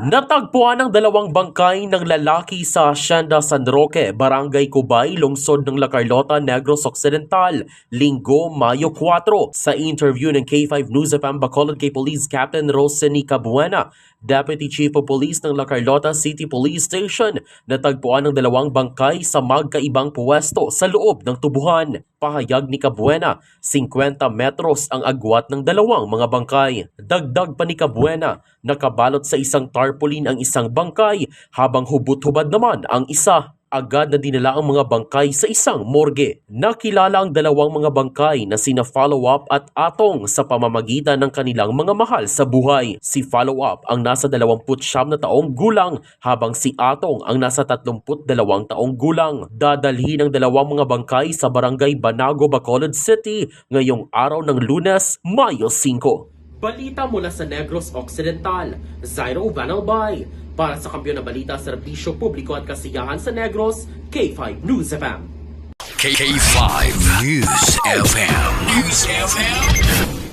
Natagpuan ang dalawang bangkay ng lalaki sa Hacienda San Roque, Barangay Cubay, lungsod ng La Carlota, Negros Occidental, Linggo, Mayo 4. Sa interview ng K5 News FM Bacolod kay Police Captain Roseny Cabuena, Deputy Chief of Police ng La Carlota City Police Station, natagpuan ang dalawang bangkay sa magkaibang puwesto sa loob ng tubuhan. Pahayag ni Cabuena, 50 metros ang agwat ng dalawang mga bangkay. Dagdag pa ni Cabuena, nakabalot sa isang tarpaulin ang isang bangkay habang hubot-hubad naman ang isa. Agad na dinala ang mga bangkay sa isang morgue. Nakilala ang dalawang mga bangkay na sina Follow-up at Atong sa pamamagitan ng kanilang mga mahal sa buhay. Si Follow-up ang nasa 29 na taong gulang habang si Atong ang nasa 32 taong gulang. Dadalhin ang dalawang mga bangkay sa Barangay Banago, Bacolod City ngayong araw ng Lunes, Mayo 5. Balita mula sa Negros Occidental, Zairo Vanalbay. Para sa Kampiyon na Balita, Serbisyo Publiko at Kasiyahan sa Negros, K5 News FM. K5 News FM.